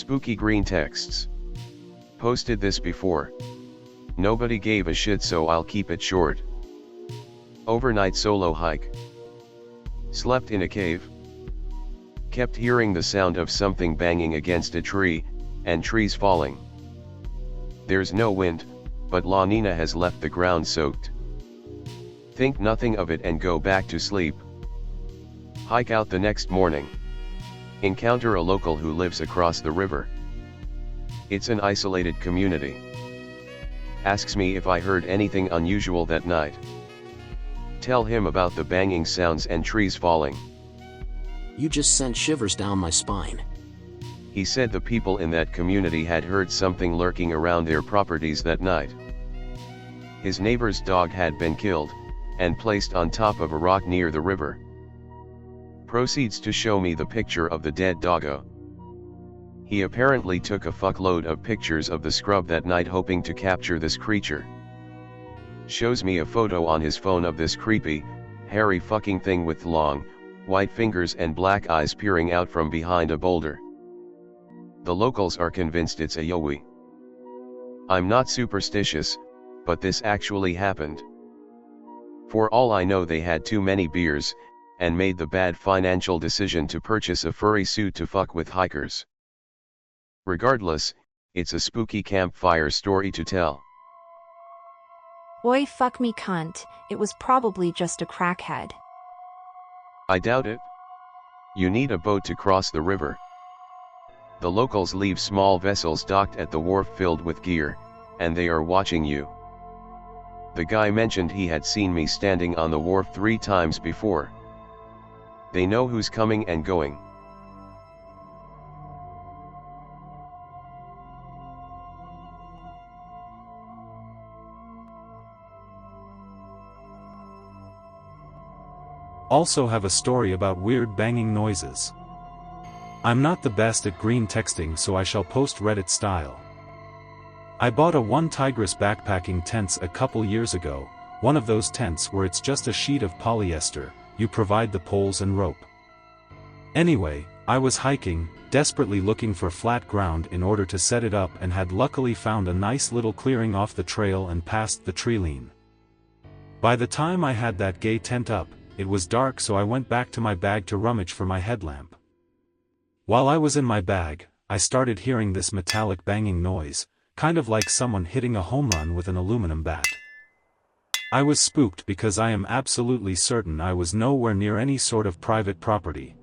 Spooky green texts. Posted this before. Nobody gave a shit, so I'll keep it short. Overnight solo hike. Slept in a cave. Kept hearing the sound of something banging against a tree, and trees falling. There's no wind, but La Nina has left the ground soaked. Think nothing of it and go back to sleep. Hike out the next morning. Encounter a local who lives across the river. It's an isolated community. Asks me if I heard anything unusual that night. Tell him about the banging sounds and trees falling. You just sent shivers down my spine. He said the people in that community had heard something lurking around their properties that night. His neighbor's dog had been killed, and placed on top of a rock near the river. Proceeds to show me the picture of the dead doggo. He apparently took a fuckload of pictures of the scrub that night hoping to capture this creature. Shows me a photo on his phone of this creepy, hairy fucking thing with long, white fingers and black eyes peering out from behind a boulder. The locals are convinced it's a yowie. I'm not superstitious, but this actually happened. For all I know, they had too many beers, and made the bad financial decision to purchase a furry suit to fuck with hikers. Regardless, it's a spooky campfire story to tell. Oi, fuck me cunt, it was probably just a crackhead. I doubt it. You need a boat to cross the river. The locals leave small vessels docked at the wharf filled with gear, and they are watching you. The guy mentioned he had seen me standing on the wharf 3 times before. They know who's coming and going. Also have a story about weird banging noises. I'm not the best at green texting, so I shall post Reddit style. I bought a one Tigris backpacking tents a couple years ago, one of those tents where it's just a sheet of polyester, you provide the poles and rope. Anyway, I was hiking, desperately looking for flat ground in order to set it up, and had luckily found a nice little clearing off the trail and past the tree line. By the time I had that gay tent up, it was dark, so I went back to my bag to rummage for my headlamp. While I was in my bag, I started hearing this metallic banging noise, kind of like someone hitting a home run with an aluminum bat. I was spooked because I am absolutely certain I was nowhere near any sort of private property.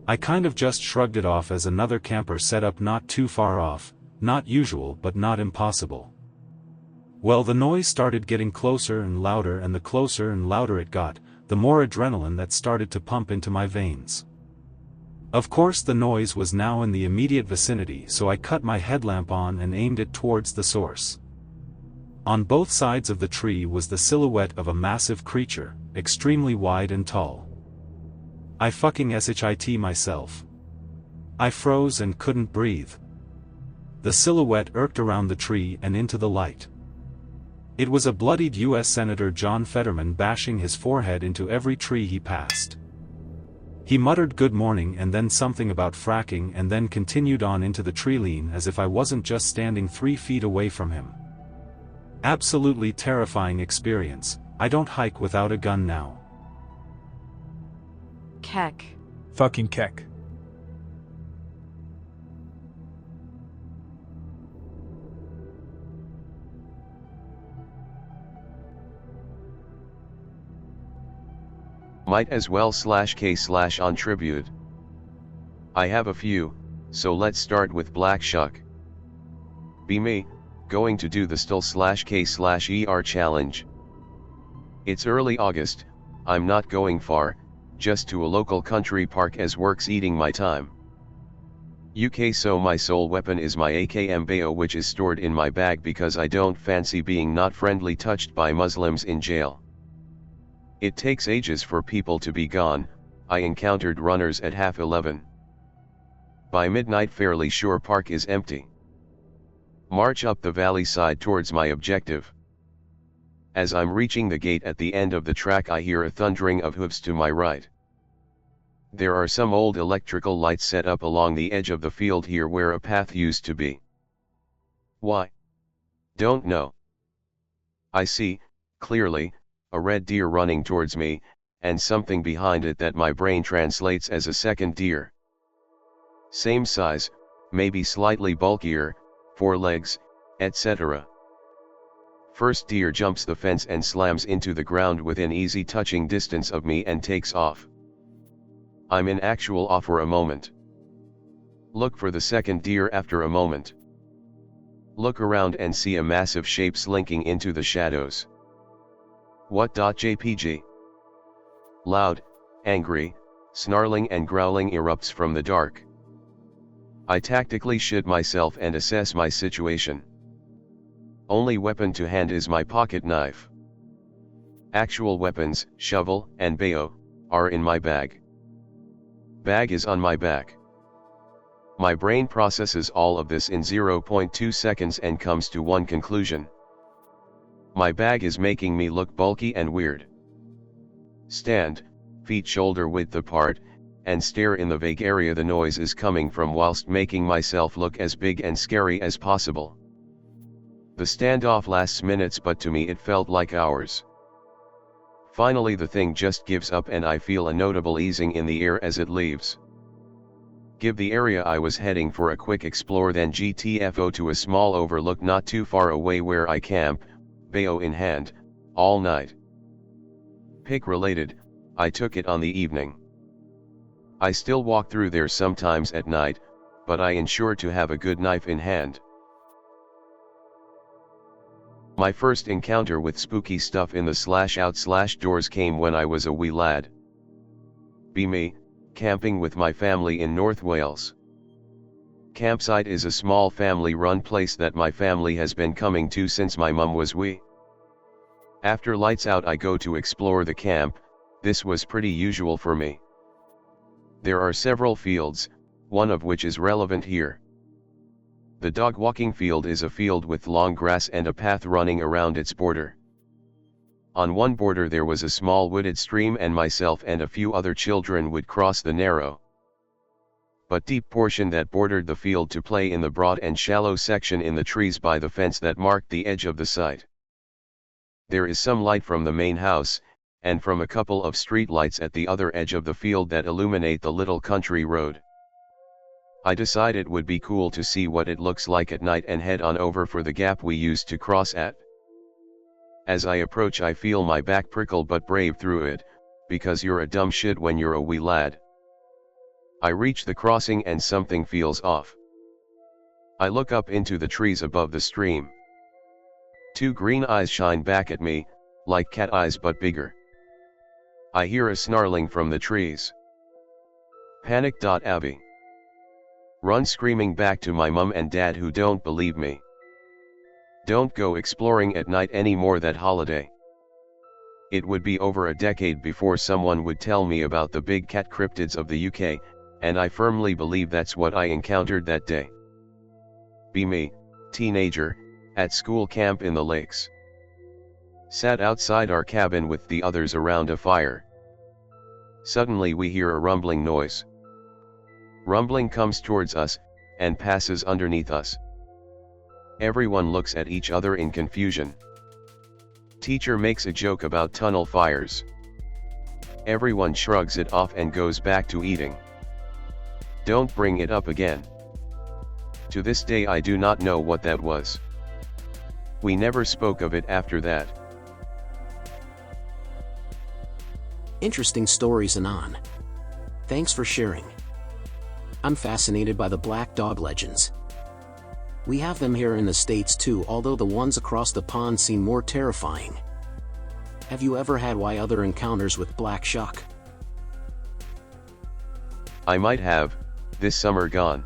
I kind of just shrugged it off as another camper set up not too far off, not usual but not impossible. Well, the noise started getting closer and louder, and the closer and louder it got, the more adrenaline that started to pump into my veins. Of course the noise was now in the immediate vicinity, so I cut my headlamp on and aimed it towards the source. On both sides of the tree was the silhouette of a massive creature, extremely wide and tall. I fucking shit myself. I froze and couldn't breathe. The silhouette irked around the tree and into the light. It was a bloodied U.S. Senator John Fetterman bashing his forehead into every tree he passed. He muttered good morning and then something about fracking, and then continued on into the tree line as if I wasn't just standing 3 feet away from him. Absolutely terrifying experience. I don't hike without a gun now. Keck. Fucking keck. Might as well /k/on tribute. I have a few, so let's start with Black Shuck. Be me, going to do the still /k/er challenge. It's early August, I'm not going far, just to a local country park as work's eating my time. UK, so my sole weapon is my AKM-BAO, which is stored in my bag because I don't fancy being not friendly touched by Muslims in jail. It takes ages for people to be gone. I encountered runners at 11:30. By midnight fairly sure park is empty. March up the valley side towards my objective. As I'm reaching the gate at the end of the track, I hear a thundering of hooves to my right. There are some old electrical lights set up along the edge of the field here where a path used to be. Why? Don't know. I see, clearly, a red deer running towards me, and something behind it that my brain translates as a second deer. Same size, maybe slightly bulkier, 4 legs, etc. First deer jumps the fence and slams into the ground within easy touching distance of me and takes off. I'm in actual awe for a moment. Look for the second deer after a moment. Look around and see a massive shape slinking into the shadows. What.jpg? Loud, angry, snarling and growling erupts from the dark. I tactically shit myself and assess my situation. Only weapon to hand is my pocket knife. Actual weapons, shovel and bao, are in my bag. Bag is on my back. My brain processes all of this in 0.2 seconds and comes to one conclusion. My bag is making me look bulky and weird. Stand, feet shoulder width apart, and stare in the vague area the noise is coming from whilst making myself look as big and scary as possible. The standoff lasts minutes, but to me it felt like hours. Finally the thing just gives up and I feel a notable easing in the air as it leaves. Give the area I was heading for a quick explore, then GTFO to a small overlook not too far away where I camp, bao in hand, all night. Pick related, I took it on the evening. I still walk through there sometimes at night, but I ensure to have a good knife in hand. My first encounter with spooky stuff in the /out/doors came when I was a wee lad. Be me, camping with my family in North Wales. Campsite is a small family-run place that my family has been coming to since my mum was wee. After lights out I go to explore the camp. This was pretty usual for me. There are several fields, one of which is relevant here. The dog walking field is a field with long grass and a path running around its border. On one border there was a small wooded stream and myself and a few other children would cross the narrow but deep portion that bordered the field to play in the broad and shallow section in the trees by the fence that marked the edge of the site. There is some light from the main house, and from a couple of street lights at the other edge of the field that illuminate the little country road. I decide it would be cool to see what it looks like at night and head on over for the gap we used to cross at. As I approach I feel my back prickle but brave through it, because you're a dumb shit when you're a wee lad. I reach the crossing and something feels off. I look up into the trees above the stream. 2 green eyes shine back at me, like cat eyes but bigger. I hear a snarling from the trees. Panic. Abby. Run screaming back to my mum and dad who don't believe me. Don't go exploring at night anymore that holiday. It would be over a decade before someone would tell me about the big cat cryptids of the UK, and I firmly believe that's what I encountered that day. Be me, teenager, at school camp in the lakes. Sat outside our cabin with the others around a fire. Suddenly we hear a rumbling noise. Rumbling comes towards us, and passes underneath us. Everyone looks at each other in confusion. Teacher makes a joke about tunnel fires. Everyone shrugs it off and goes back to eating. Don't bring it up again. To this day I do not know what that was. We never spoke of it after that. Interesting stories, Anon. Thanks for sharing. I'm fascinated by the black dog legends. We have them here in the States too, although the ones across the pond seem more terrifying. Have you ever had other encounters with black shuck? I might have, this summer gone.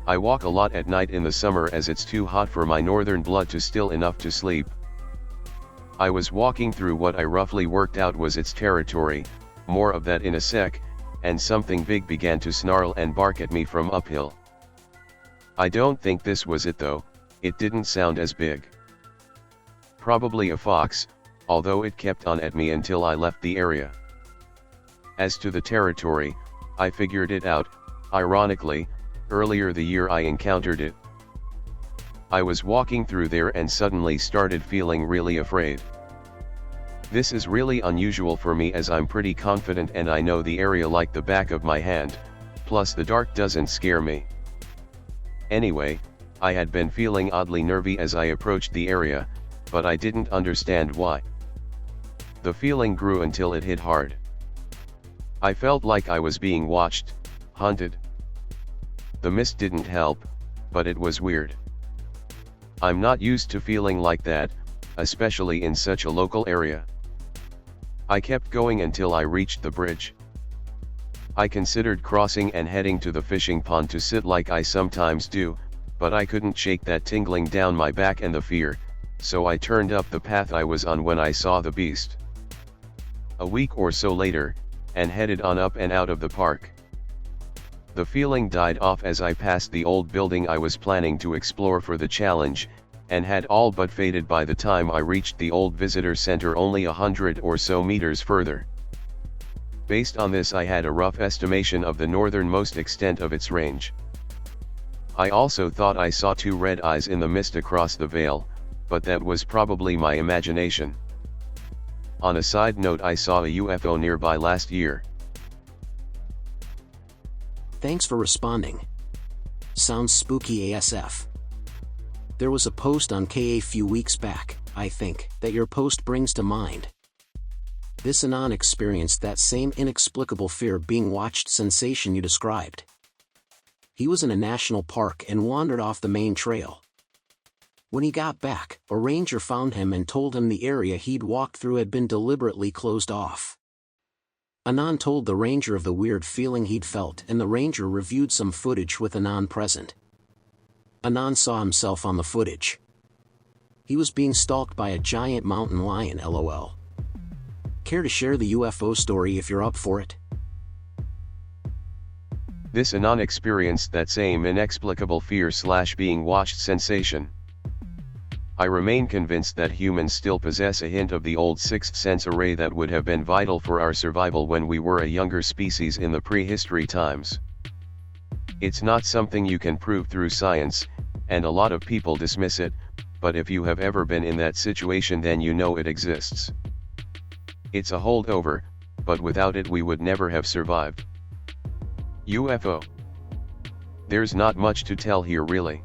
I walk a lot at night in the summer as it's too hot for my northern blood to still enough to sleep. I was walking through what I roughly worked out was its territory, more of that in a sec, and something big began to snarl and bark at me from uphill. I don't think this was it though, it didn't sound as big. Probably a fox, although it kept on at me until I left the area. As to the territory, I figured it out. Ironically, earlier the year I encountered it. I was walking through there and suddenly started feeling really afraid. This is really unusual for me as I'm pretty confident and I know the area like the back of my hand, plus the dark doesn't scare me. Anyway, I had been feeling oddly nervy as I approached the area, but I didn't understand why. The feeling grew until it hit hard. I felt like I was being watched, hunted. The mist didn't help, but it was weird. I'm not used to feeling like that, especially in such a local area. I kept going until I reached the bridge. I considered crossing and heading to the fishing pond to sit like I sometimes do, but I couldn't shake that tingling down my back and the fear, so I turned up the path I was on when I saw the beast. A week or so later, and headed on up and out of the park. The feeling died off as I passed the old building I was planning to explore for the challenge, and had all but faded by the time I reached the old visitor center only 100 or so meters further. Based on this, I had a rough estimation of the northernmost extent of its range. I also thought I saw two red eyes in the mist across the vale, but that was probably my imagination. On a side note, I saw a UFO nearby last year. Thanks for responding. Sounds spooky ASF. There was a post on KA a few weeks back, I think, that your post brings to mind. This anon experienced that same inexplicable fear being watched sensation you described. He was in a national park and wandered off the main trail. When he got back, a ranger found him and told him the area he'd walked through had been deliberately closed off. Anon told the ranger of the weird feeling he'd felt and the ranger reviewed some footage with Anon present. Anon saw himself on the footage. He was being stalked by a giant mountain lion LOL. Care to share the UFO story if you're up for it? This anon experienced that same inexplicable fear/being watched sensation. I remain convinced that humans still possess a hint of the old sixth sense array that would have been vital for our survival when we were a younger species in the prehistory times. It's not something you can prove through science, and a lot of people dismiss it, but if you have ever been in that situation then you know it exists. It's a holdover, but without it we would never have survived. UFO. There's not much to tell here really.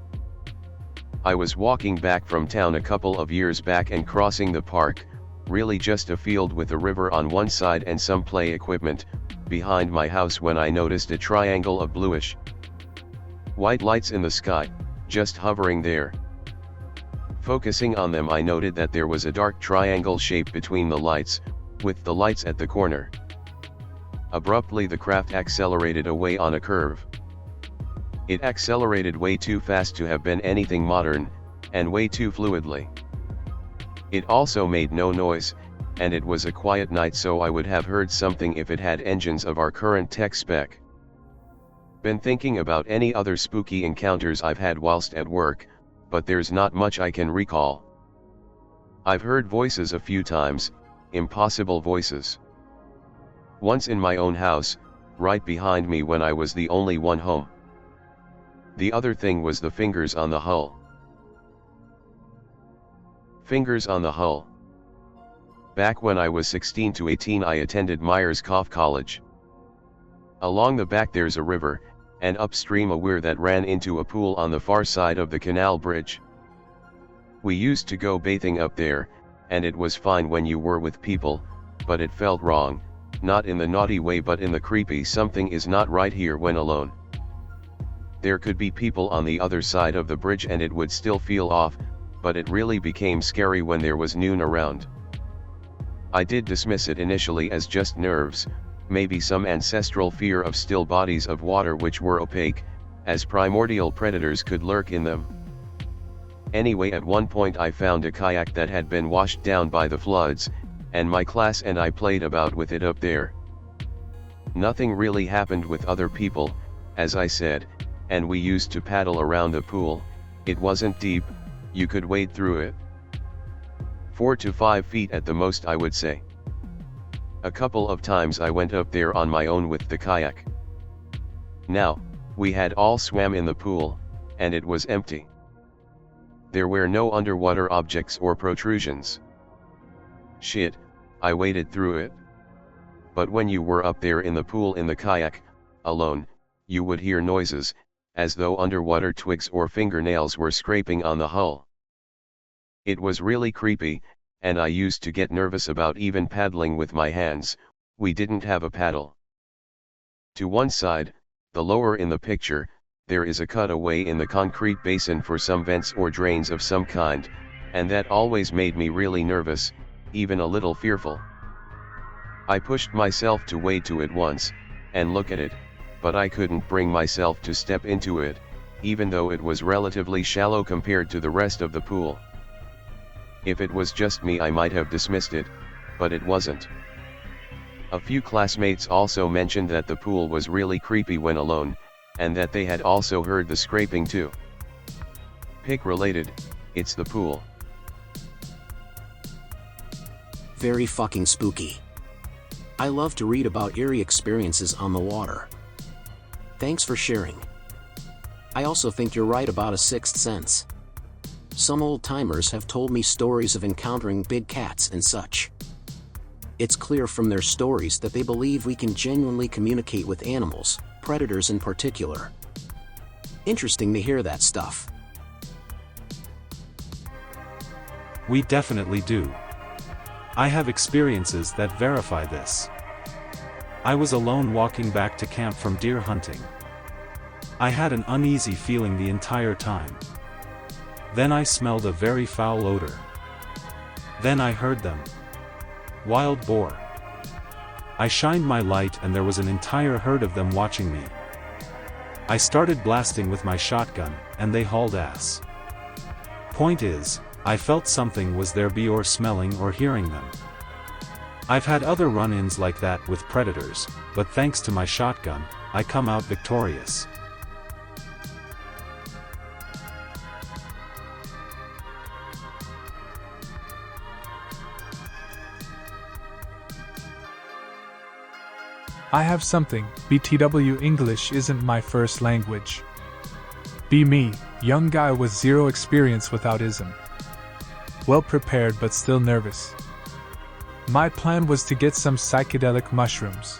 I was walking back from town a couple of years back and crossing the park, really just a field with a river on one side and some play equipment, behind my house when I noticed a triangle of bluish white lights in the sky, just hovering there. Focusing on them I noted that there was a dark triangle shape between the lights, with the lights at the corner. Abruptly the craft accelerated away on a curve. It accelerated way too fast to have been anything modern, and way too fluidly. It also made no noise, and it was a quiet night so I would have heard something if it had engines of our current tech spec. Been thinking about any other spooky encounters I've had whilst at work, but there's not much I can recall. I've heard voices a few times, impossible voices. Once in my own house, right behind me when I was the only one home. The other thing was the fingers on the hull. Fingers on the hull. Back when I was 16 to 18 I attended Myers-Koff College. Along the back there's a river, and upstream a weir that ran into a pool on the far side of the canal bridge. We used to go bathing up there, and it was fine when you were with people, but it felt wrong, not in the naughty way but in the creepy something is not right here when alone. There could be people on the other side of the bridge and it would still feel off, but it really became scary when there was noon around. I did dismiss it initially as just nerves, maybe some ancestral fear of still bodies of water which were opaque, as primordial predators could lurk in them. Anyway, at one point I found a kayak that had been washed down by the floods, and my class and I played about with it up there. Nothing really happened with other people, as I said, and we used to paddle around the pool. It wasn't deep, you could wade through it. 4 to 5 feet at the most I would say. A couple of times I went up there on my own with the kayak. Now, we had all swam in the pool, and it was empty. There were no underwater objects or protrusions. Shit, I waded through it. But when you were up there in the pool in the kayak, alone, you would hear noises, as though underwater twigs or fingernails were scraping on the hull. It was really creepy, and I used to get nervous about even paddling with my hands. We didn't have a paddle. To one side, the lower in the picture, there is a cutaway in the concrete basin for some vents or drains of some kind, and that always made me really nervous, even a little fearful. I pushed myself to wade to it once, and look at it, but I couldn't bring myself to step into it, even though it was relatively shallow compared to the rest of the pool. If it was just me, I might have dismissed it, but it wasn't. A few classmates also mentioned that the pool was really creepy when alone, and that they had also heard the scraping too. Pic related, it's the pool. Very fucking spooky. I love to read about eerie experiences on the water. Thanks for sharing. I also think you're right about a sixth sense. Some old-timers have told me stories of encountering big cats and such. It's clear from their stories that they believe we can genuinely communicate with animals, predators in particular. Interesting to hear that stuff. We definitely do. I have experiences that verify this. I was alone walking back to camp from deer hunting. I had an uneasy feeling the entire time. Then I smelled a very foul odor. Then I heard them. Wild boar. I shined my light and there was an entire herd of them watching me. I started blasting with my shotgun, and they hauled ass. Point is, I felt something was there before smelling or hearing them. I've had other run-ins like that with predators, but thanks to my shotgun, I come out victorious. I have something. BTW English isn't my first language. Be me, young guy with zero experience with autism. Well prepared but still nervous. My plan was to get some psychedelic mushrooms.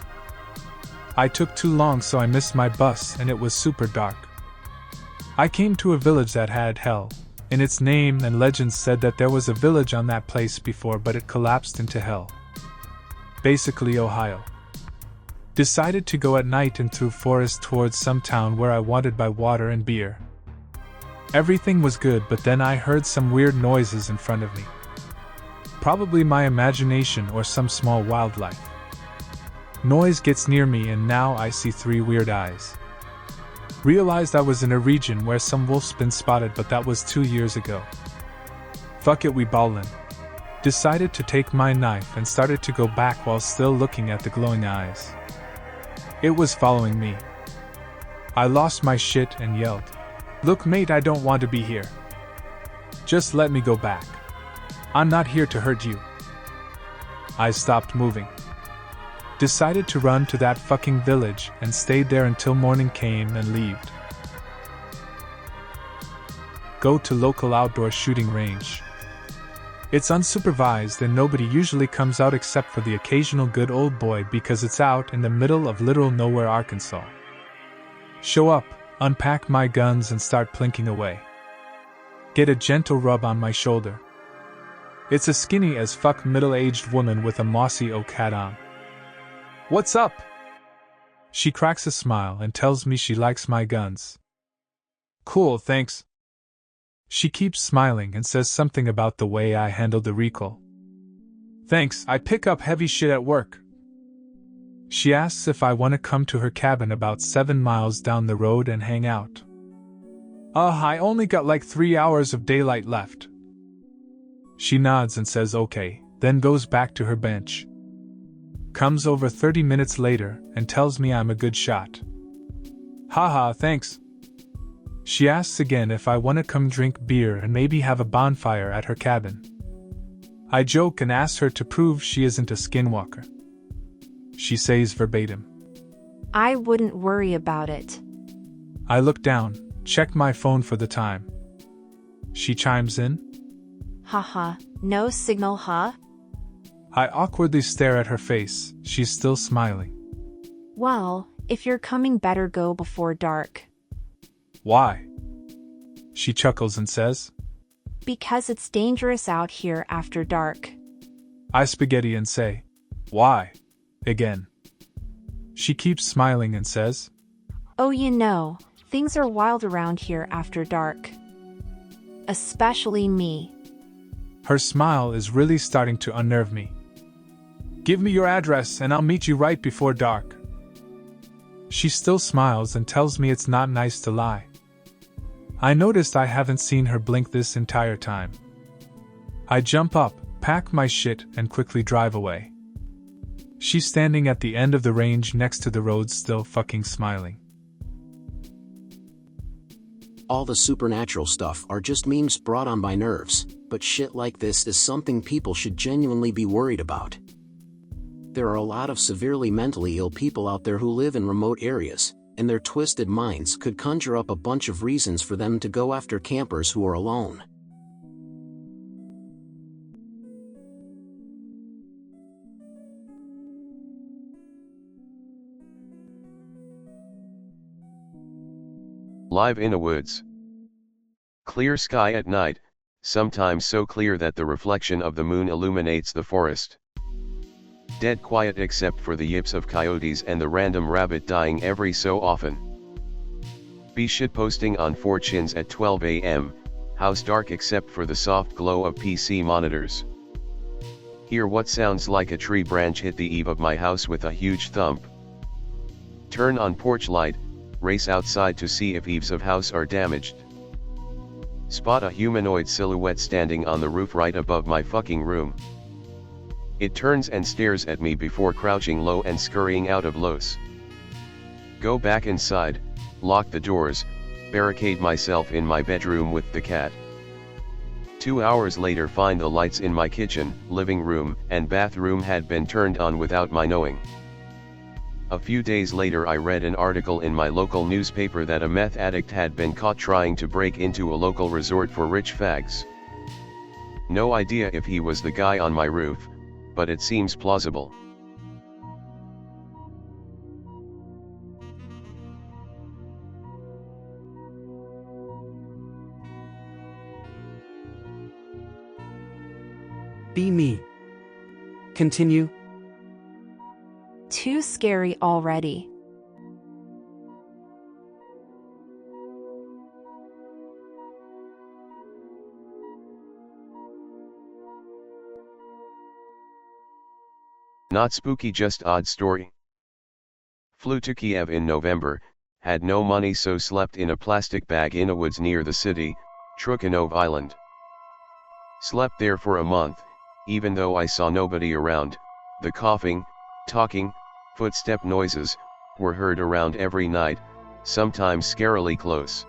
I took too long, so I missed my bus and it was super dark. I came to a village that had hell in its name, and legends said that there was a village on that place before, but it collapsed into hell. Basically Ohio. Decided to go at night and through forest towards some town where I wanted by water and beer. Everything was good, but then I heard some weird noises in front of me. Probably my imagination or some small wildlife. Noise gets near me and now I see three weird eyes. Realized I was in a region where some wolf's been spotted, but that was 2 years ago. Fuck it, we ballin'. Decided to take my knife and started to go back while still looking at the glowing eyes. It was following me. I lost my shit and yelled, "Look mate, I don't want to be here. Just let me go back. I'm not here to hurt you." I stopped moving. Decided to run to that fucking village and stayed there until morning came and left. Go to local outdoor shooting range. It's unsupervised and nobody usually comes out except for the occasional good old boy because it's out in the middle of literal nowhere, Arkansas. Show up, unpack my guns and start plinking away. Get a gentle rub on my shoulder. It's a skinny as fuck middle-aged woman with a mossy oak hat on. "What's up?" She cracks a smile and tells me she likes my guns. "Cool, thanks." She keeps smiling and says something about the way I handled the recoil. "Thanks, I pick up heavy shit at work." She asks if I want to come to her cabin about 7 miles down the road and hang out. I only got like 3 hours of daylight left." She nods and says okay, then goes back to her bench. Comes over 30 minutes later and tells me I'm a good shot. Haha, thanks. She asks again if I want to come drink beer and maybe have a bonfire at her cabin. I joke and ask her to prove she isn't a skinwalker. she says verbatim. I wouldn't worry about it. I look down, check my phone for the time. She chimes in. Haha, no signal, huh? I awkwardly stare at her face, she's still smiling. Well, if you're coming, better go before dark. Why? She chuckles and says. Because it's dangerous out here after dark. I spaghetti and say, why? Again. She keeps smiling and says, Oh, you know, things are wild around here after dark. Especially me. Her smile is really starting to unnerve me. Give me your address and I'll meet you right before dark. She still smiles and tells me it's not nice to lie. I noticed I haven't seen her blink this entire time. I jump up, pack my shit, and quickly drive away. She's standing at the end of the range next to the road, still fucking smiling. All the supernatural stuff are just memes brought on by nerves, but shit like this is something people should genuinely be worried about. There are a lot of severely mentally ill people out there who live in remote areas, and their twisted minds could conjure up a bunch of reasons for them to go after campers who are alone. Live in a woods. Clear sky at night, sometimes so clear that the reflection of the moon illuminates the forest. Dead quiet except for the yips of coyotes and the random rabbit dying every so often. Be shitposting on 4chins at 12 a.m, house dark except for the soft glow of PC monitors. Hear what sounds like a tree branch hit the eave of my house with a huge thump. Turn on porch light, race outside to see if eaves of house are damaged. Spot a humanoid silhouette standing on the roof right above my fucking room. It turns and stares at me before crouching low and scurrying out of Los. Go back inside, lock the doors, barricade myself in my bedroom with the cat. 2 hours later find the lights in my kitchen, living room, and bathroom had been turned on without my knowing. A few days later I read an article in my local newspaper that a meth addict had been caught trying to break into a local resort for rich fags. No idea if he was the guy on my roof, but it seems plausible. Be me. Continue. Too scary already. Not spooky, just odd story. Flew to Kiev in November, had no money so slept in a plastic bag in a woods near the city, Trukhanov Island. Slept there for a month, even though I saw nobody around. The coughing, talking, footstep noises were heard around every night, sometimes scarily close.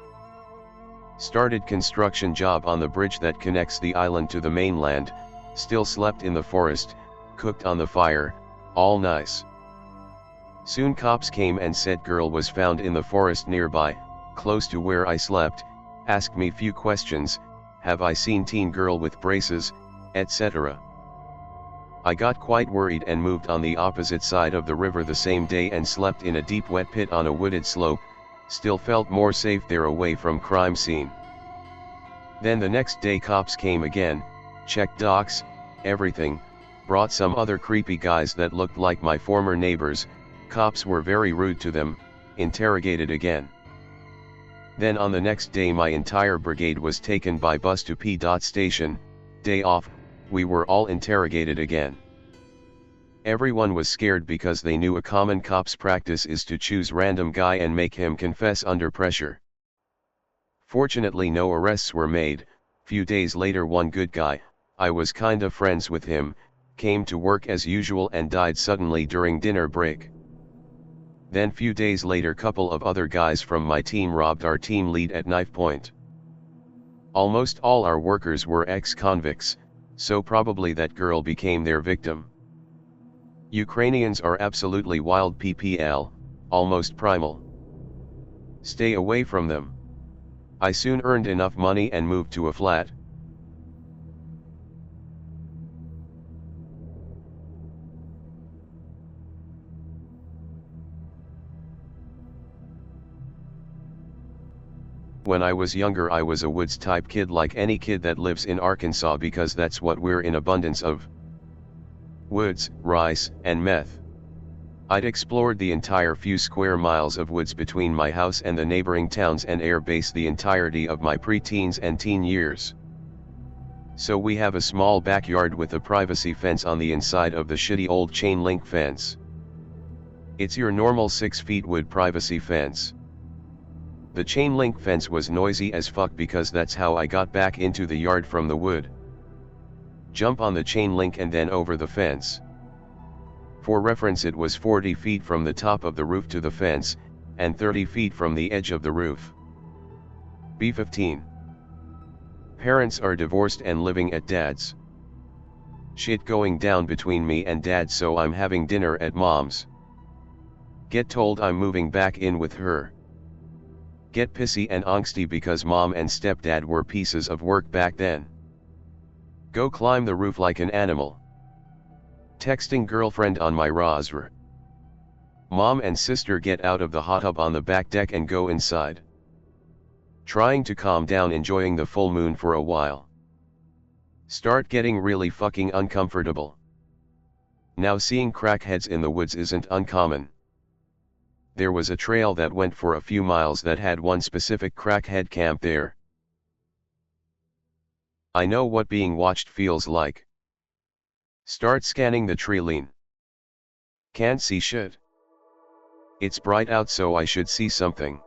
Started construction job on the bridge that connects the island to the mainland, still slept in the forest, cooked on the fire, all nice. Soon cops came and said girl was found in the forest nearby, close to where I slept, asked me few questions, have I seen teen girl with braces, etc. I got quite worried and moved on the opposite side of the river the same day and slept in a deep wet pit on a wooded slope, still felt more safe there away from crime scene. Then the next day cops came again, checked docs, everything, brought some other creepy guys that looked like my former neighbors, cops were very rude to them, interrogated again. Then on the next day my entire brigade was taken by bus to P. Station, day off, we were all interrogated again. Everyone was scared because they knew a common cops practice is to choose random guy and make him confess under pressure. Fortunately no arrests were made. Few days later one good guy, I was kinda friends with him, came to work as usual and died suddenly during dinner break. Then few days later couple of other guys from my team robbed our team lead at knife point. Almost all our workers were ex-convicts, so probably that girl became their victim. Ukrainians are absolutely wild ppl, almost primal. Stay away from them. I soon earned enough money and moved to a flat. When I was younger I was a woods type kid like any kid that lives in Arkansas because that's what we're in abundance of. Woods, rice, and meth. I'd explored the entire few square miles of woods between my house and the neighboring towns and air base the entirety of my pre-teens and teen years. So we have a small backyard with a privacy fence on the inside of the shitty old chain link fence. It's your normal 6 feet wood privacy fence. The chain link fence was noisy as fuck because that's how I got back into the yard from the wood. Jump on the chain link and then over the fence. For reference, it was 40 feet from the top of the roof to the fence, and 30 feet from the edge of the roof. B15. Parents are divorced and living at dad's. Shit going down between me and dad, so I'm having dinner at mom's. Get told I'm moving back in with her. Get pissy and angsty because mom and stepdad were pieces of work back then. Go climb the roof like an animal. Texting girlfriend on my Razr. Mom and sister get out of the hot tub on the back deck and go inside. Trying to calm down, enjoying the full moon for a while. Start getting really fucking uncomfortable. Now seeing crackheads in the woods isn't uncommon. There was a trail that went for a few miles that had one specific crackhead camp there. I know what being watched feels like. Start scanning the tree line. Can't see shit. It's bright out, so I should see something.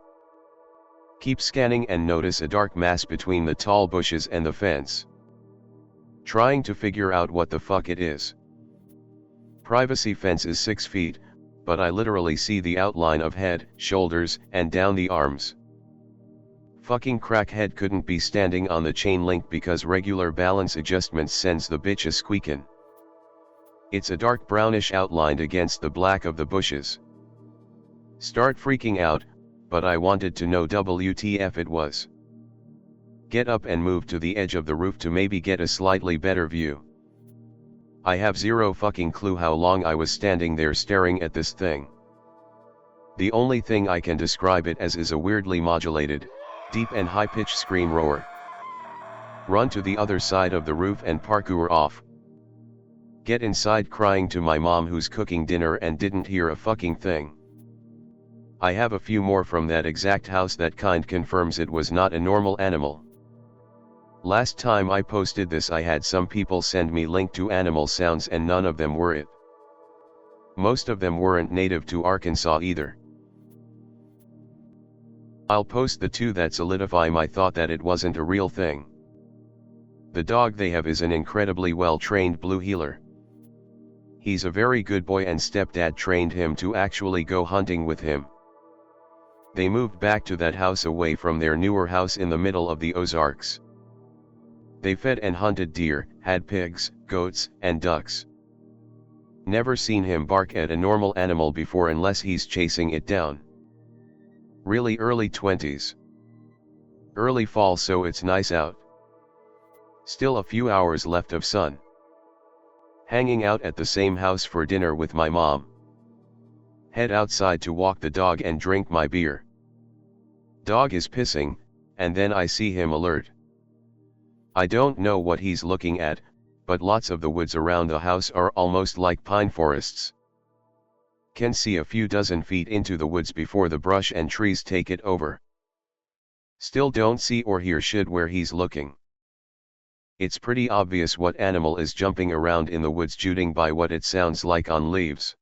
Keep scanning and notice a dark mass between the tall bushes and the fence. Trying to figure out what the fuck it is. Privacy fence is 6 feet, but I literally see the outline of head, shoulders, and down the arms. Fucking crackhead couldn't be standing on the chain link because regular balance adjustments sends the bitch a squeakin'. It's a dark brownish outlined against the black of the bushes. Start freaking out, but I wanted to know WTF it was. Get up and move to the edge of the roof to maybe get a slightly better view. I have zero fucking clue how long I was standing there staring at this thing. The only thing I can describe it as is a weirdly modulated, deep and high-pitched scream roar. Run to the other side of the roof and parkour off. Get inside crying to my mom who's cooking dinner and didn't hear a fucking thing. I have a few more from that exact house that kind confirms it was not a normal animal. Last time I posted this I had some people send me link to animal sounds and none of them were it. Most of them weren't native to Arkansas either. I'll post the 2 that solidify my thought that it wasn't a real thing. The dog they have is an incredibly well-trained blue heeler. He's a very good boy and stepdad trained him to actually go hunting with him. They moved back to that house away from their newer house in the middle of the Ozarks. They fed and hunted deer, had pigs, goats, and ducks. Never seen him bark at a normal animal before unless he's chasing it down. Really early 20s. Early fall, so it's nice out. Still a few hours left of sun. Hanging out at the same house for dinner with my mom. Head outside to walk the dog and drink my beer. Dog is pissing, and then I see him alert. I don't know what he's looking at, but lots of the woods around the house are almost like pine forests. Can see a few dozen feet into the woods before the brush and trees take it over. Still don't see or hear shit where he's looking. It's pretty obvious what animal is jumping around in the woods, judging by what it sounds like on leaves.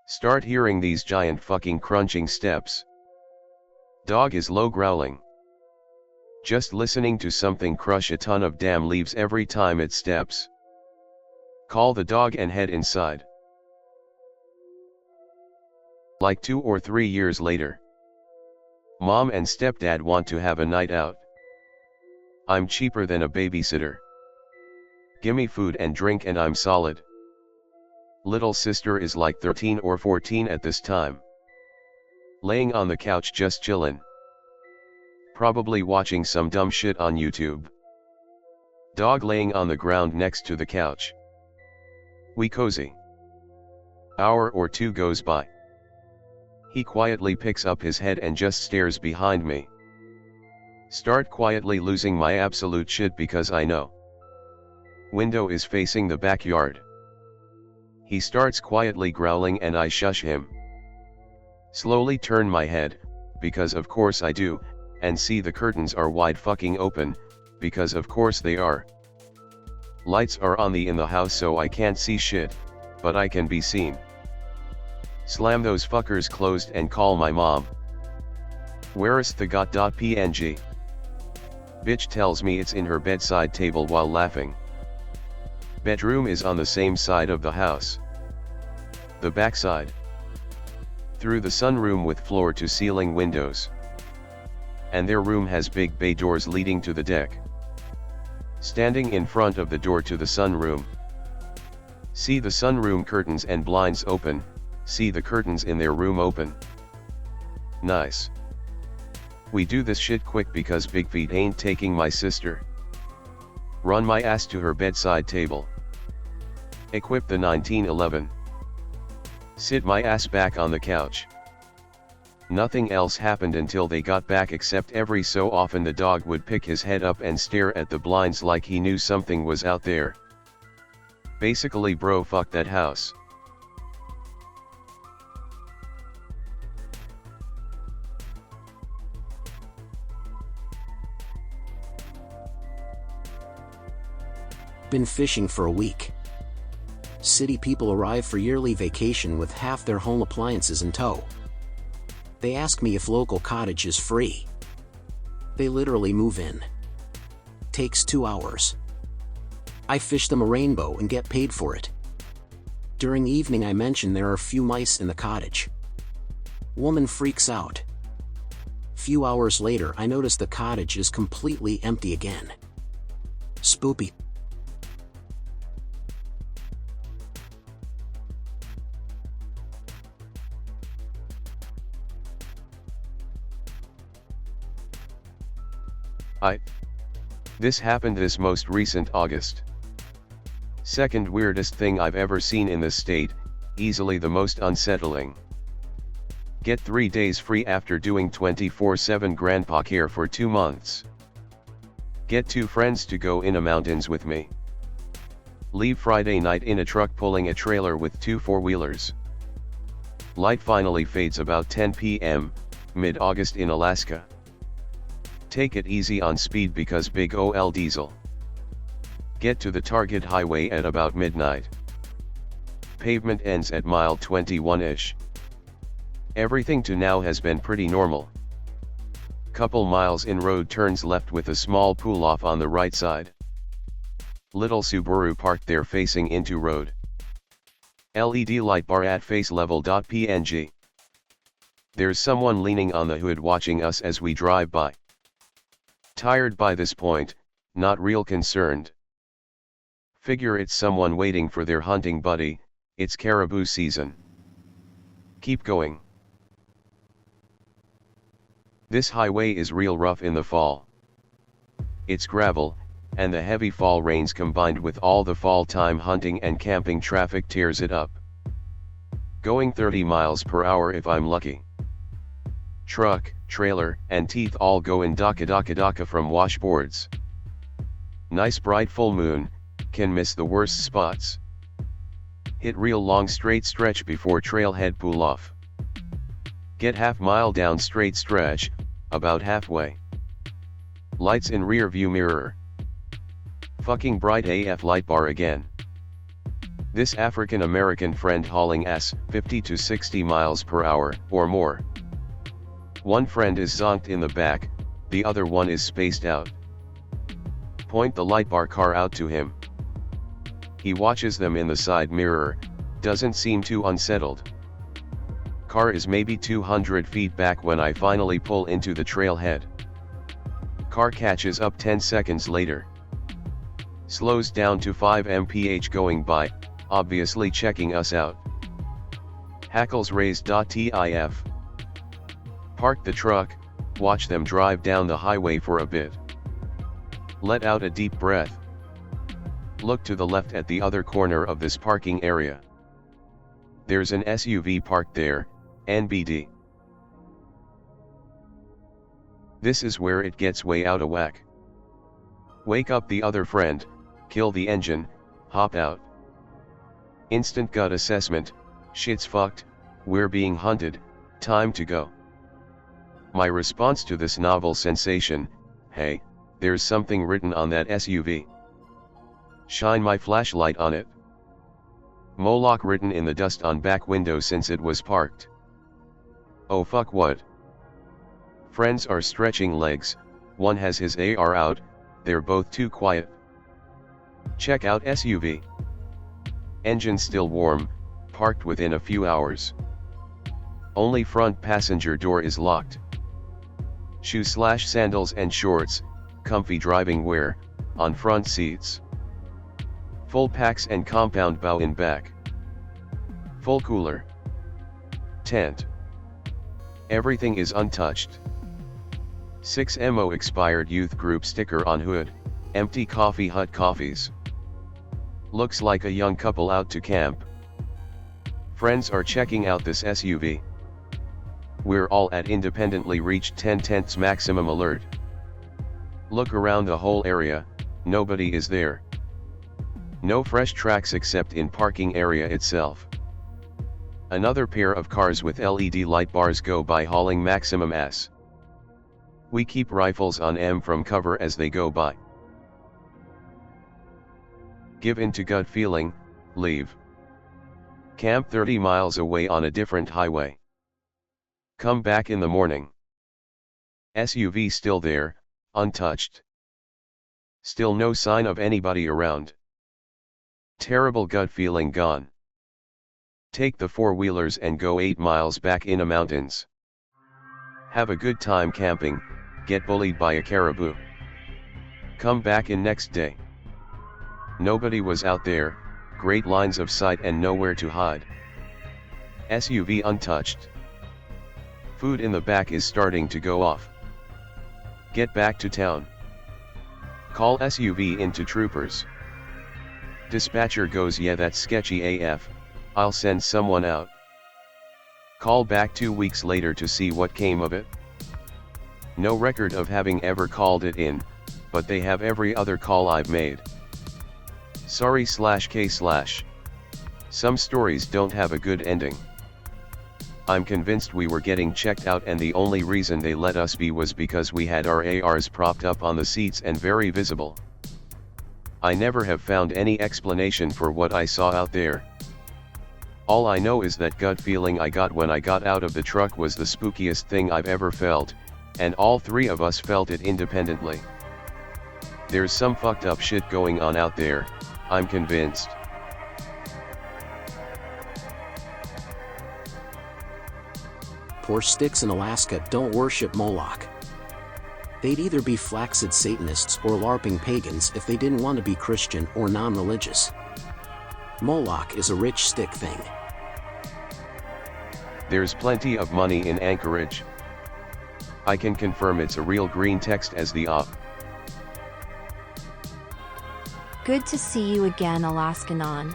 Start hearing these giant fucking crunching steps. Dog is low growling. Just listening to something crush a ton of damn leaves every time it steps. Call the dog and head inside. Like 2 or 3 years later. Mom and stepdad want to have a night out. I'm cheaper than a babysitter. Gimme food and drink and I'm solid. Little sister is like 13 or 14 at this time. Laying on the couch just chillin'. Probably watching some dumb shit on YouTube. Dog laying on the ground next to the couch. We cozy. Hour or two goes by. He quietly picks up his head and just stares behind me. Start quietly losing my absolute shit because I know. Window is facing the backyard. He starts quietly growling and I shush him. Slowly turn my head, because of course I do, and see the curtains are wide fucking open, because of course they are. Lights are on in the house so I can't see shit, but I can be seen. Slam those fuckers closed and call my mom. Where's the got.png? Bitch tells me it's in her bedside table while laughing. Bedroom is on the same side of the house. The backside. Through the sunroom with floor to ceiling windows. And their room has big bay doors leading to the deck. Standing in front of the door to the sunroom. See the sunroom curtains and blinds open, see the curtains in their room open. Nice. We do this shit quick because Big Feet ain't taking my sister. Run my ass to her bedside table. Equip the 1911. Sit my ass back on the couch. Nothing else happened until they got back except every so often the dog would pick his head up and stare at the blinds like he knew something was out there. Basically bro, fuck that house. Been fishing for a week. City people arrive for yearly vacation with half their home appliances in tow. They ask me if local cottage is free. They literally move in. Takes 2 hours. I fish them a rainbow and get paid for it. During the evening I mention there are few mice in the cottage. Woman freaks out. Few hours later I notice the cottage is completely empty again. Spoopy. This happened this most recent August. Second weirdest thing I've ever seen in this state, easily the most unsettling. Get 3 days free after doing 24/7 grandpa care for 2 months. Get 2 friends to go in a mountains with me. Leave Friday night in a truck pulling a trailer with 2 four-wheelers. Light finally fades about 10 p.m., mid-August in Alaska. Take it easy on speed because big ol' diesel. Get to the target highway at about midnight. Pavement ends at mile 21-ish. Everything to now has been pretty normal. Couple miles in, road turns left with a small pull off on the right side. Little Subaru parked there facing into road. LED light bar at face level.png. There's someone leaning on the hood watching us as we drive by. Tired by this point, not real concerned. Figure it's someone waiting for their hunting buddy, it's caribou season. Keep going. This highway is real rough in the fall. It's gravel, and the heavy fall rains combined with all the fall time hunting and camping traffic tears it up. Going 30 miles per hour if I'm lucky. Truck, trailer, and teeth all go in daka from washboards. Nice bright full moon, can miss the worst spots. Hit real long straight stretch before trailhead pull off. Get half mile down straight stretch, about halfway. Lights in rear view mirror. Fucking bright AF light bar again. This African American friend hauling ass 50 to 60 miles per hour or more. One friend is zonked in the back, the other one is spaced out. Point the light bar car out to him. He watches them in the side mirror, doesn't seem too unsettled. Car is maybe 200 feet back when I finally pull into the trailhead. Car catches up 10 seconds later. Slows down to 5 mph going by, obviously checking us out. Hackles raised.tif. Park the truck, watch them drive down the highway for a bit. Let out a deep breath. Look to the left at the other corner of this parking area. There's an SUV parked there, NBD. This is where it gets way out of whack. Wake up the other friend, kill the engine, hop out. Instant gut assessment, shit's fucked, we're being hunted, time to go. My response to this novel sensation, hey, there's something written on that SUV. Shine my flashlight on it. Moloch written in the dust on back window since it was parked. Oh fuck what? Friends are stretching legs, one has his AR out, they're both too quiet. Check out SUV. Engine still warm, parked within a few hours. Only front passenger door is locked. Shoes/sandals and shorts, comfy driving wear, on front seats. Full packs and compound bow in back. Full cooler. Tent. Everything is untouched. 6MO expired youth group sticker on hood, empty coffee hut coffees. Looks like a young couple out to camp. Friends are checking out this SUV. We're all at independently reached 10/10 maximum alert. Look around the whole area, nobody is there. No fresh tracks except in parking area itself. Another pair of cars with LED light bars go by hauling maximum S. We keep rifles on M from cover as they go by. Give in to gut feeling, leave. Camp 30 miles away on a different highway. Come back in the morning. SUV still there, untouched. Still no sign of anybody around. Terrible gut feeling gone. Take the four-wheelers and go 8 miles back in the mountains. Have a good time camping, get bullied by a caribou. Come back in next day. Nobody was out there, great lines of sight and nowhere to hide. SUV untouched. Food in the back is starting to go off. Get back to town. Call SUV into troopers. Dispatcher goes, yeah, that's sketchy AF, I'll send someone out. Call back 2 weeks later to see what came of it. No record of having ever called it in, but they have every other call I've made. Sorry/K/. Some stories don't have a good ending. I'm convinced we were getting checked out and the only reason they let us be was because we had our ARs propped up on the seats and very visible. I never have found any explanation for what I saw out there. All I know is that gut feeling I got when I got out of the truck was the spookiest thing I've ever felt, and all three of us felt it independently. There's some fucked up shit going on out there, I'm convinced. Poor sticks in Alaska don't worship Moloch. They'd either be flaccid Satanists or LARPing pagans if they didn't want to be Christian or non-religious. Moloch is a rich stick thing. There's plenty of money in Anchorage. I can confirm it's a real Greentext as the op. Good to see you again, Alaskanon.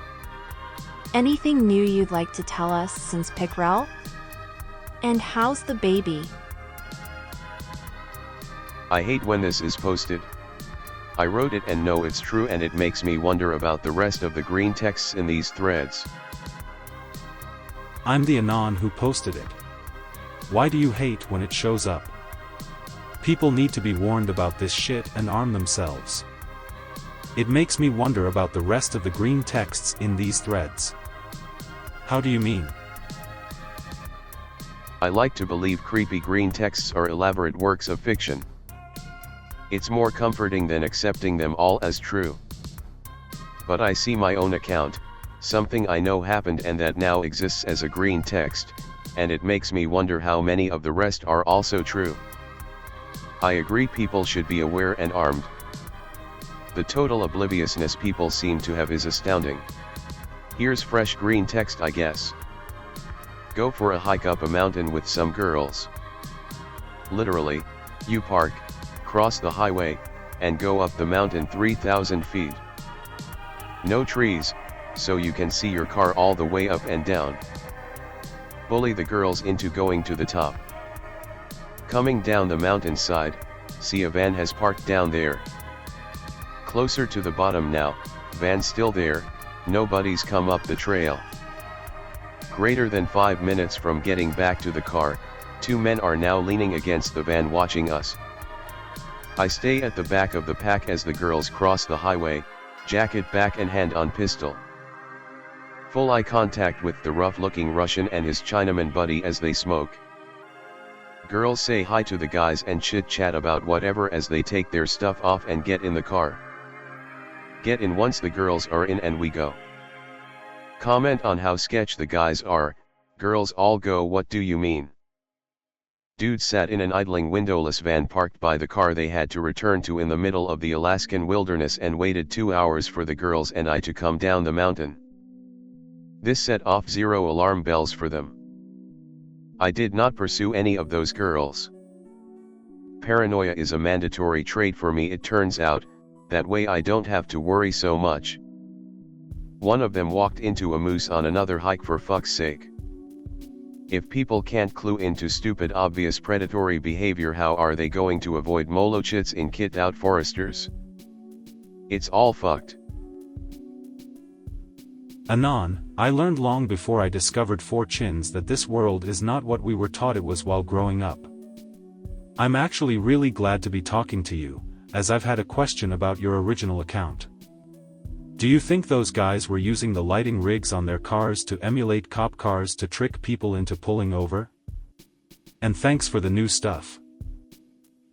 Anything new you'd like to tell us since Pickrell? And how's the baby? I hate when this is posted. I wrote it and know it's true, and it makes me wonder about the rest of the green texts in these threads. I'm the anon who posted it. Why do you hate when it shows up? People need to be warned about this shit and arm themselves. It makes me wonder about the rest of the green texts in these threads. How do you mean? I like to believe creepy green texts are elaborate works of fiction. It's more comforting than accepting them all as true. But I see my own account, something I know happened and that now exists as a green text, and it makes me wonder how many of the rest are also true. I agree people should be aware and armed. The total obliviousness people seem to have is astounding. Here's fresh green text, I guess. Go for a hike up a mountain with some girls. Literally, you park, cross the highway, and go up the mountain 3,000 feet. No trees, so you can see your car all the way up and down. Bully the girls into going to the top. Coming down the mountainside, see a van has parked down there. Closer to the bottom now, van still there, nobody's come up the trail. Greater than 5 minutes from getting back to the car, 2 men are now leaning against the van watching us. I stay at the back of the pack as the girls cross the highway, jacket back and hand on pistol. Full eye contact with the rough-looking Russian and his Chinaman buddy as they smoke. Girls say hi to the guys and chit-chat about whatever as they take their stuff off and get in the car. Get in once the girls are in and we go. Comment on how sketch the guys are, girls all go, what do you mean? Dude sat in an idling windowless van parked by the car they had to return to in the middle of the Alaskan wilderness and waited 2 hours for the girls and I to come down the mountain. This set off 0 alarm bells for them. I did not pursue any of those girls. Paranoia is a mandatory trait for me, it turns out, that way I don't have to worry so much. One of them walked into a moose on another hike, for fuck's sake. If people can't clue into stupid obvious predatory behavior, how are they going to avoid molochits in kit-out foresters? It's all fucked. Anon, I learned long before I discovered 4chins that this world is not what we were taught it was while growing up. I'm actually really glad to be talking to you, as I've had a question about your original account. Do you think those guys were using the lighting rigs on their cars to emulate cop cars to trick people into pulling over? And thanks for the new stuff.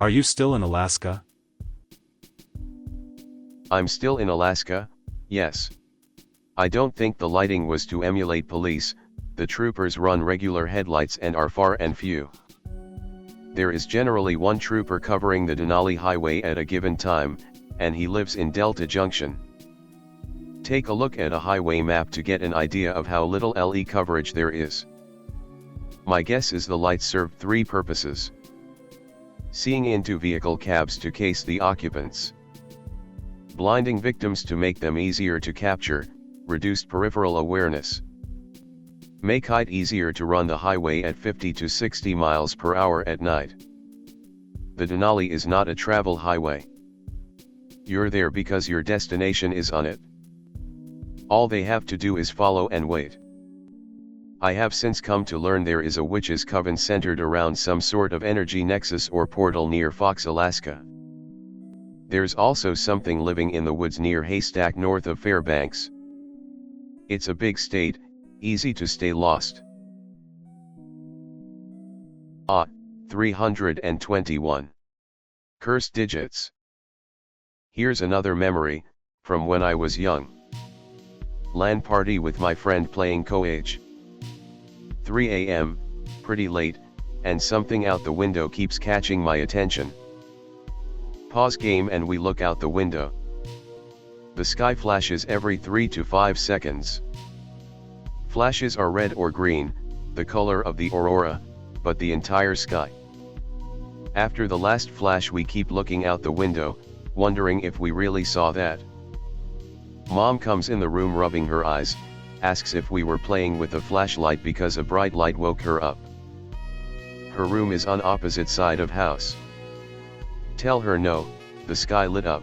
Are you still in Alaska? I'm still in Alaska, yes. I don't think the lighting was to emulate police, the troopers run regular headlights and are far and few. There is generally one trooper covering the Denali Highway at a given time, and he lives in Delta Junction. Take a look at a highway map to get an idea of how little LE coverage there is. My guess is the lights serve 3 purposes. Seeing into vehicle cabs to case the occupants. Blinding victims to make them easier to capture, reduced peripheral awareness. Make it easier to run the highway at 50 to 60 miles per hour at night. The Denali is not a travel highway. You're there because your destination is on it. All they have to do is follow and wait. I have since come to learn there is a witches' coven centered around some sort of energy nexus or portal near Fox, Alaska. There's also something living in the woods near Haystack north of Fairbanks. It's a big state, easy to stay lost. 321. Cursed digits. Here's another memory, from when I was young. LAN party with my friend playing co-age. 3 a.m., pretty late, and something out the window keeps catching my attention. Pause game and we look out the window. The sky flashes every 3 to 5 seconds. Flashes are red or green, the color of the aurora, but the entire sky. After the last flash we keep looking out the window, wondering if we really saw that. Mom comes in the room rubbing her eyes, asks if we were playing with a flashlight because a bright light woke her up. Her room is on opposite side of house. Tell her no, the sky lit up.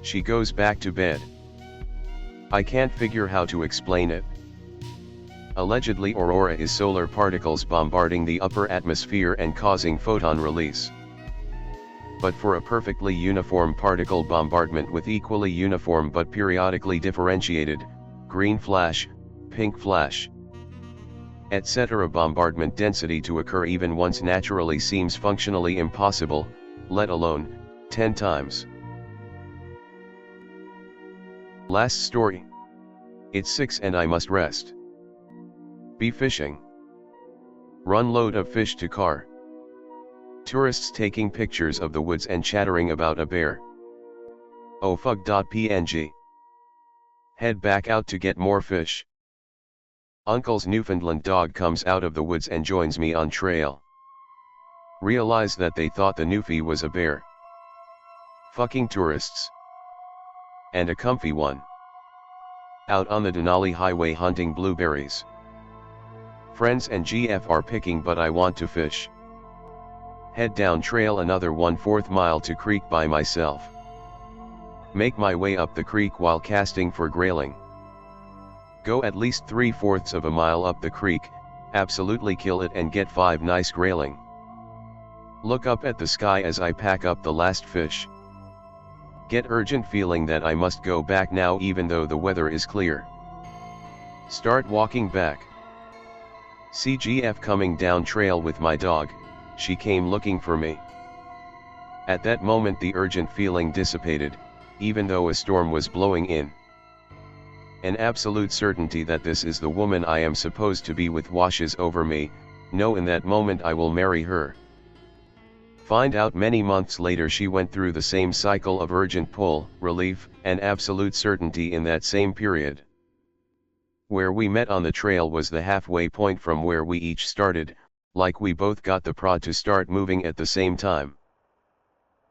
She goes back to bed. I can't figure how to explain it. Allegedly aurora is solar particles bombarding the upper atmosphere and causing photon release. But for a perfectly uniform particle bombardment with equally uniform but periodically differentiated, green flash, pink flash, etc. bombardment density to occur even once naturally seems functionally impossible, let alone 10 times. Last story. It's 6 and I must rest. Be fishing. Run load of fish to car. Tourists taking pictures of the woods and chattering about a bear. Oh fuck. .png. Head back out to get more fish. Uncle's Newfoundland dog comes out of the woods and joins me on trail. Realize that they thought the Newfie was a bear. Fucking tourists. And a comfy one. Out on the Denali Highway hunting blueberries. Friends and GF are picking, but I want to fish. Head down trail another 1/4 mile to creek by myself. Make my way up the creek while casting for grayling. Go at least 3/4 of a mile up the creek, absolutely kill it and get 5 nice grayling. Look up at the sky as I pack up the last fish. Get urgent feeling that I must go back now even though the weather is clear. Start walking back. CGF coming down trail with my dog, she came looking for me. At that moment the urgent feeling dissipated, even though a storm was blowing in. An absolute certainty that this is the woman I am supposed to be with washes over me. No, in that moment I will marry her. Find out many months later she went through the same cycle of urgent pull, relief, and absolute certainty in that same period. Where we met on the trail was the halfway point from where we each started, like we both got the prod to start moving at the same time.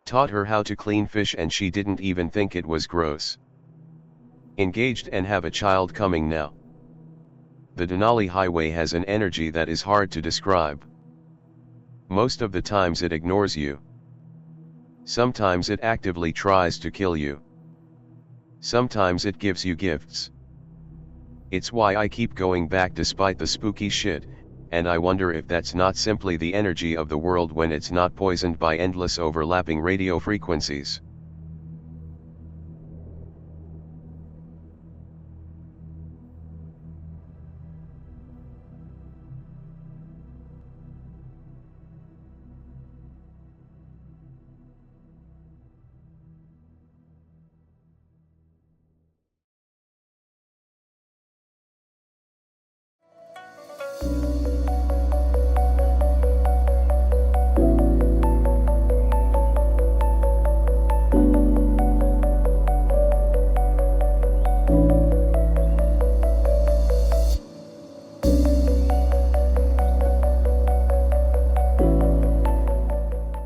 Taught her how to clean fish and she didn't even think it was gross. Engaged and have a child coming now. The Denali Highway has an energy that is hard to describe. Most of the times it ignores you. Sometimes it actively tries to kill you. Sometimes it gives you gifts. It's why I keep going back despite the spooky shit, and I wonder if that's not simply the energy of the world when it's not poisoned by endless overlapping radio frequencies.